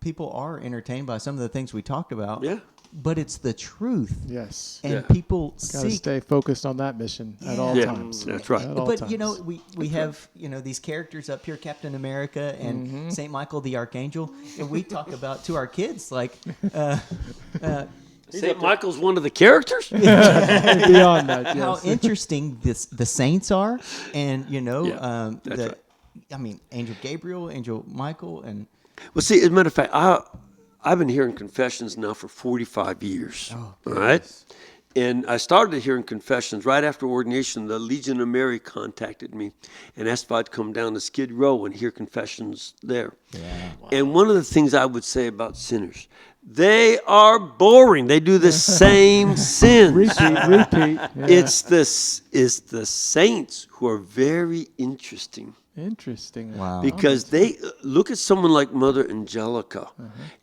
people are entertained by some of the things we talked about. Yeah. But it's the truth. Yes. And people Gotta seek. stay focused on that mission at all Yeah, times. that's right. At all But you know, times. we have, you know, these characters up here, Captain America and Saint Michael the Archangel, and we talk about to our kids like St. Michael's one of the characters? Beyond that, how yes. interesting the saints are, and you know, that's right. I mean, Angel Gabriel, Angel Michael, and Well, see, as a matter of fact, I've been hearing confessions now for 45 years. Oh, all right? And I started hearing confessions right after ordination. The Legion of Mary contacted me and asked if I'd come down to Skid Row and hear confessions there. Yeah. And one of the things I would say about sinners, they are boring. They do the same sins. Repeat. Yeah. It's the saints who are very interesting. Interesting. Wow. Because they look at someone like Mother Angelica,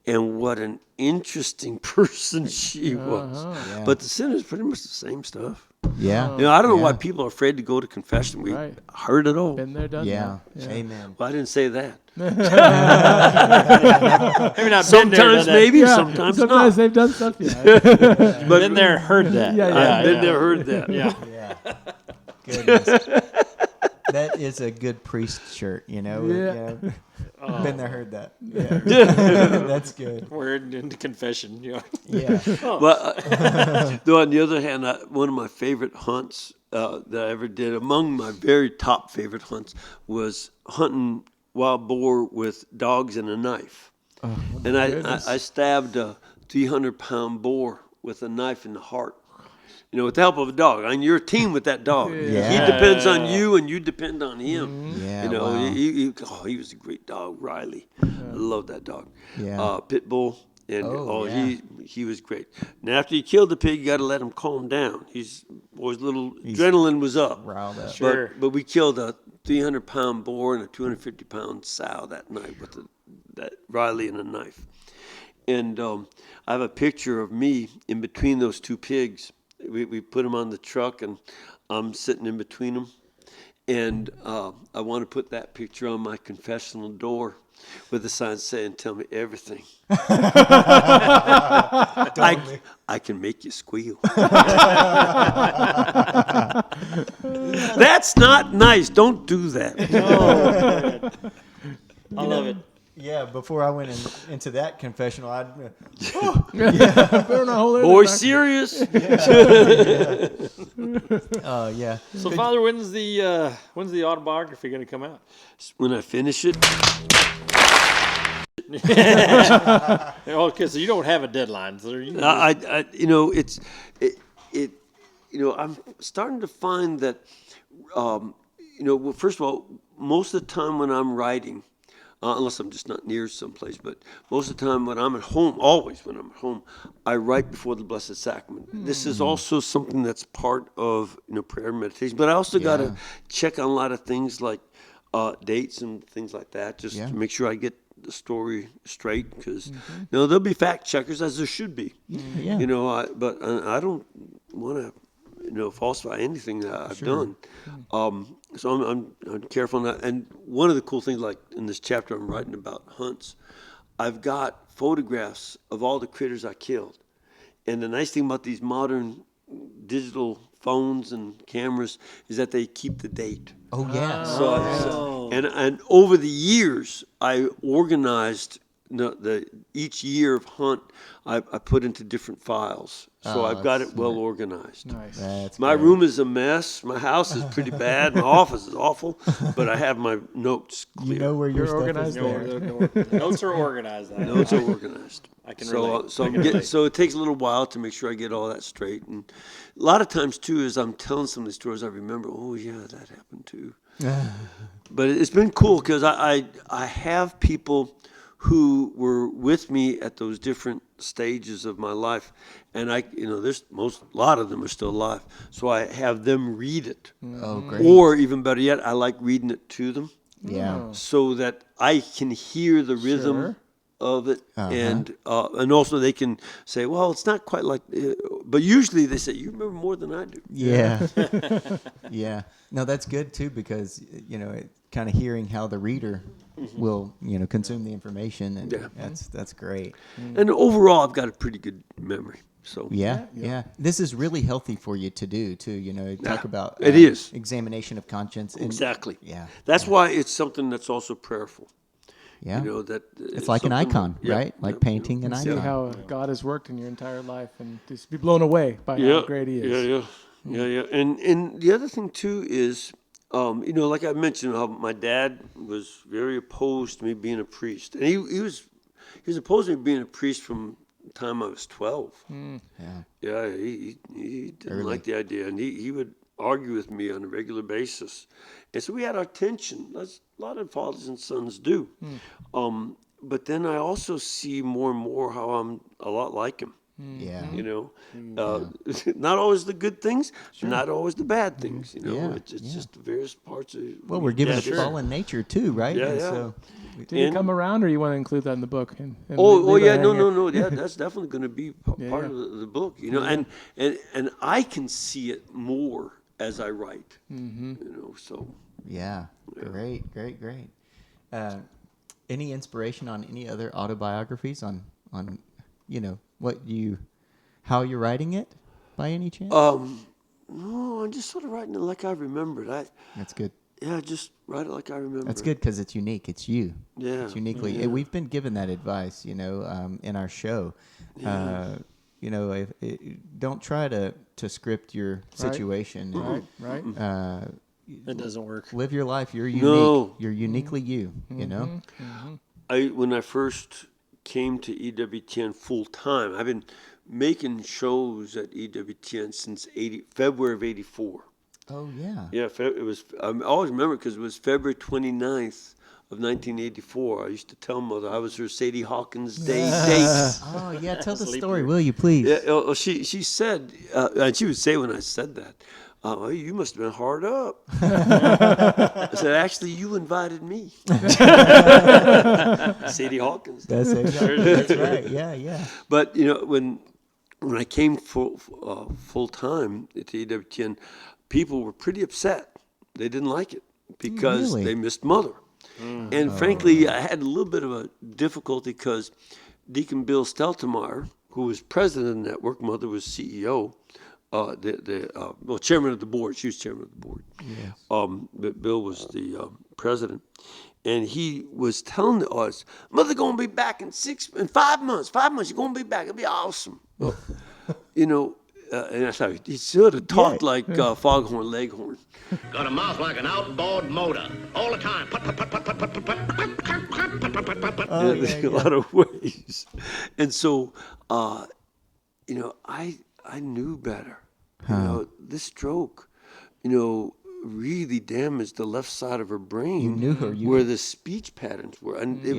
and what an interesting person she was. Yeah. But the sin is pretty much the same stuff. Yeah. You know, I don't know why Yeah. people are afraid to go to confession. We Right. heard it all. Been there, done Yeah. that. Amen. Well, I didn't say that. Maybe not Sometimes maybe, Yeah, sometimes sometimes not. they've done stuff. Yeah. But Been there, heard that. Yeah, I've been there, heard that. Yeah. Yeah. Goodness. That is a good priest shirt, you know. Yeah. Been there, heard that. Yeah. That's good. We're into confession. You know. Yeah. Well, though on the other hand, one of my favorite hunts that I ever did, among my very top favorite hunts, was hunting wild boar with dogs and a knife. And I stabbed a 300-pound boar with a knife in the heart. You know, with the help of a dog. I mean, you're a team with that dog. Yeah. He depends on you, and you depend on him. Yeah, You know, wow. he was a great dog, Riley. I love that dog. Yeah. Pit bull. And yeah. he was great. And after you kill the pig, you got to let him calm down. He's little adrenaline was up. Riled up. Sure. But we killed a 300-pound boar and a 250-pound sow that night with that Riley and a knife. And I have a picture of me in between those two pigs. We put them on the truck, and I'm sitting in between them. And I want to put that picture on my confessional door with a sign saying, "Tell me everything." I can make you squeal. That's not nice. Don't do that. I love it. Yeah, before I went into that confessional, I'd Better not hold it Boy, back. serious. yeah. So, Father, when's the autobiography going to come out? When I finish it, Okay, so you don't have a deadline. So you I'm starting to find that, well, first of all, most of the time when I'm writing, unless I'm just not near someplace, but most of the time when I'm at home, always when I'm at home, I write before the Blessed Sacrament. This is also something that's part of prayer and meditation. But I also got to check on a lot of things like dates and things like that, just to make sure I get the story straight. Because there'll be fact checkers, as there should be. Yeah. But I don't want to falsify anything that I've done. So I'm careful on that. And one of the cool things, like in this chapter I'm writing about hunts, I've got photographs of all the critters I killed. And the nice thing about these modern digital phones and cameras is that they keep the date. Oh yeah. And over the years, I organized each year of hunt, I put into different files. So I've got it well organized. Nice. That's My great. room is a mess. My house is pretty bad. My office is awful. But I have my notes clear. You know where your You're stuff organized is there. The notes are organized. Notes are organized. I can So, relate. so I I'm can getting, relate. so it takes a little while to make sure I get all that straight. And a lot of times too, as I'm telling some of these stories, I remember, oh yeah, that happened too. But it's been cool because I have people who were with me at those different stages of my life, and there's a lot of them are still alive. So I have them read it, Oh, great. or even better yet, I like reading it to them, Yeah. so that I can hear the rhythm Sure. of it, and also they can say, well, it's not quite like, but usually they say, you remember more than I do. Yeah. Yeah. No, that's good too, because, kind of hearing how the reader will, consume the information. And Yeah. that's great. And overall, I've got a pretty good memory. So Yeah. This is really healthy for you to do too, talk about it is. examination of conscience. And, Exactly. Yeah. That's why it's something that's also prayerful. Yeah. That It's like an icon, right? Like painting an See icon. how God has worked in your entire life and just be blown away by how great He is. Yeah. And the other thing too is, like I mentioned, how my dad was very opposed to me being a priest, and he was opposed to me being a priest from the time I was 12. Yeah. Yeah, he didn't like the idea, and he would argue with me on a regular basis, and so we had our tension. That's a lot of fathers and sons do. But then I also see more and more how I'm a lot like him. Yeah. Not always the good things, not always the bad things. Yeah, It's just the various parts of. Well, we're given a Dad is. fallen nature too, right? Yeah, And yeah. So, Did it come around, or you want to include that in the book? And Oh leave it yeah, hanging? no. Yeah, that's definitely going to be part Yeah. of the book. And I can see it more as I write. So. yeah. Great. Any inspiration on any other autobiographies on how you're writing it by any chance? No, I'm just sort of writing it like I remembered. That's good. Just write it like I remember. That's good because it's unique. It's you. Yeah. It's uniquely. Yeah. And we've been given that advice, in our show. Don't try to script your situation. Right. It doesn't work. Live your life. You're unique. No. You're uniquely you. When I first came to EWTN full time, I've been making shows at EWTN since February of '84. Oh yeah. Yeah, it was. I always remember because it was February 29th of 1984. I used to tell Mother I was her Sadie Hawkins Day date. Oh yeah. Tell the story, will you please? Yeah, she said, and she would say when I said that, you must have been hard up. I said, actually, you invited me. Sadie Hawkins. That's it. That's right. Yeah. But, when I came full time at EWTN, people were pretty upset. They didn't like it because Really? they missed Mother. And frankly, I had a little bit of a difficulty because Deacon Bill Steltemeyer, who was president of the network, Mother was CEO, chairman of the board. She was chairman of the board. Yes. But Bill was the president, and he was telling us, "Mother gonna be back in 5 months. 5 months, you're gonna be back. It'll be awesome." And that's how he sort of talked like Foghorn Leghorn. Got a mouth like an outboard motor. All the time. Put, put, put, put, put, put, put, put, put, put, put, put. A lot of ways, and so I knew better. This stroke, really damaged the left side of her brain. You knew her. Where the speech patterns were, and there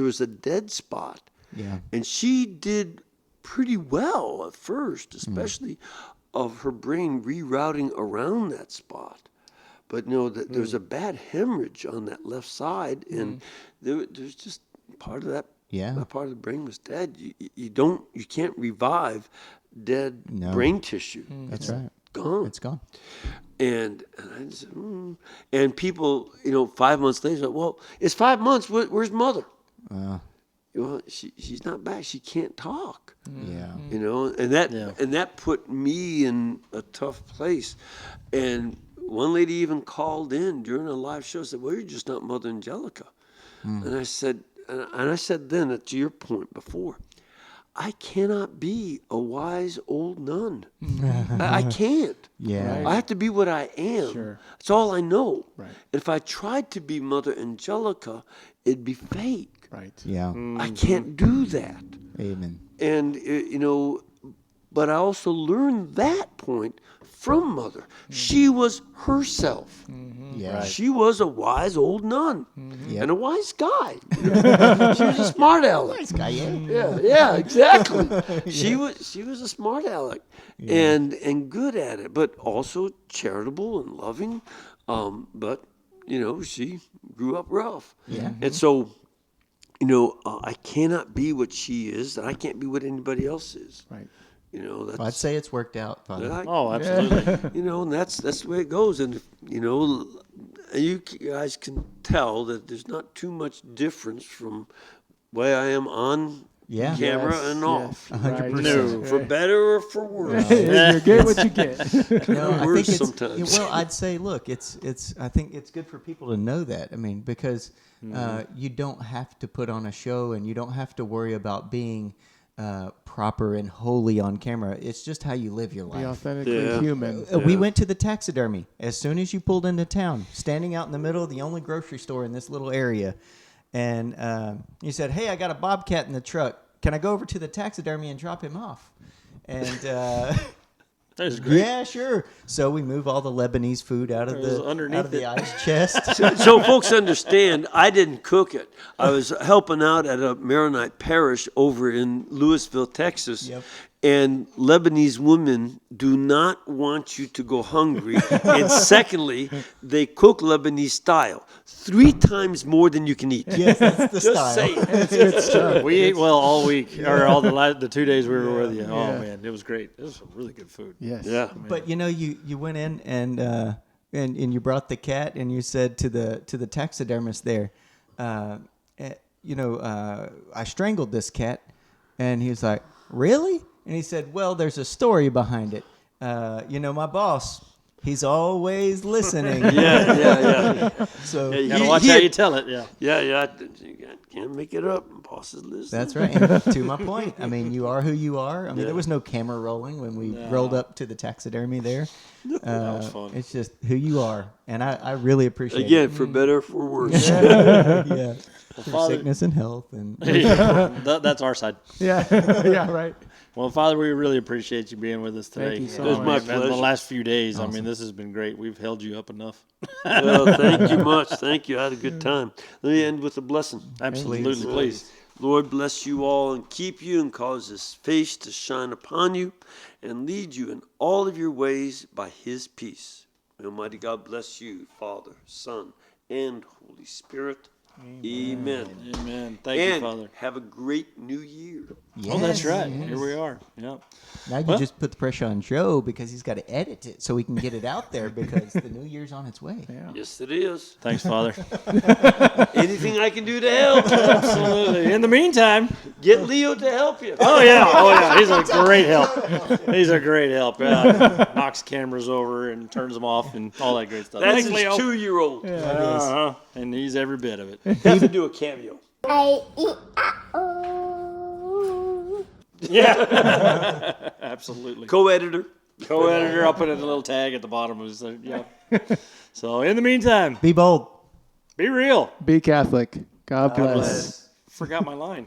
was a dead spot. Yeah. And she did pretty well at first, especially of her brain rerouting around that spot. But there was a bad hemorrhage on that left side, and there's just part of that. Yeah. That part of the brain was dead. You can't revive dead brain tissue. That's right. Gone. It's gone. And I just, and people, 5 months later, said, well, it's 5 months. Where's Mother? Well, she's not back. She can't talk. Yeah. And that put me in a tough place. And one lady even called in during a live show, said, well, you're just not Mother Angelica. And I said, and I said then, that to your point before, I cannot be a wise old nun. I can't. Yeah. I have to be what I am. Sure. That's all I know. Right. If I tried to be Mother Angelica, it'd be fake. Right. Yeah. I can't do that. Amen. And, but I also learned that point from Mother. She was herself. Yeah. She was a wise old nun Yep. and a wise guy. She was a smart aleck. Nice guy, Yeah, exactly. She was a smart aleck and good at it, but also charitable and loving. But she grew up rough. Yeah. And so, I cannot be what she is, and I can't be what anybody else is. Right. That's, I'd say it's worked out, Father. Oh, absolutely. and that's the way it goes. And you guys can tell that there's not too much difference from the way I am on Yeah. camera Yes, and yes. off. 100%. No. For better or for worse. You get what you get. No, I Worse think it's, sometimes. well, I'd say, look, it's. I think it's good for people to know that. I mean, because you don't have to put on a show, and you don't have to worry about being proper and holy on camera. It's just how you live your Be life. authentically Yeah. human. We went to the taxidermy as soon as you pulled into town, standing out in the middle of the only grocery store in this little area. And you said, "Hey, I got a bobcat in the truck. Can I go over to the taxidermy and drop him off?" And That is great. yeah, sure. So we move all the Lebanese food out of It was the underneath it. ice chest. So folks understand, I didn't cook it. I was helping out at a Maronite parish over in Louisville, Texas. Yep. And Lebanese women do not want you to go hungry. And secondly, they cook Lebanese style 3 times more than you can eat. Yes, that's the Just style. saying. It's good stuff. We ate well all week, or all the 2 days we were with you. Oh Yeah. man, it was great. It was some really good food. Yes. Yeah. But you went in and you brought the cat and you said to the taxidermist there, I strangled this cat, and he was like, "Really?" And he said, "Well, there's a story behind it. My boss, he's always listening." Yeah. So Yeah, Gotta watch how you tell it. Yeah. Yeah. You can't make it up. Bosses listen. that's right. And to my point, I mean, you are who you are. I mean, there was no camera rolling when we rolled up to the taxidermy there. That was fun. It's just who you are, and I really appreciate Again, it. for better or for worse. Yeah. For Father- sickness and health, and That's our side. Yeah. Yeah. Right. Well, Father, we really appreciate you being with us today. Thank you so It was much. my And pleasure. the last few days, I mean, this has been great. We've held you up enough. Well, thank you much. Thank you. I had a good time. Let me end with a blessing. Absolutely, please. Lord bless you all and keep you and cause his face to shine upon you and lead you in all of your ways by his peace. May Almighty God bless you, Father, Son, and Holy Spirit. Amen. Amen. Thank and you, Father. have a great new year. Oh, that's Yes, right. yes. Here we are. Yeah. Now you just put the pressure on Joe because he's got to edit it so he can get it out there because the new year's on its way. Yeah. Yes, it is. Thanks, Father. Anything I can do to help, Absolutely. In the meantime, get Leo to help you. oh yeah, he's a great help. He's a great help. Yeah. Knocks cameras over and turns them off and all that great stuff. That's Thanks, his Leo. 2-year-old. Uh-huh. And he's every bit of it. Have to do a cameo. Yeah. Absolutely. Co-editor. Co-editor. I'll put a little tag at the bottom of his. Yeah. So in the meantime, Be bold. be real. Be Catholic. God bless. Forgot my line.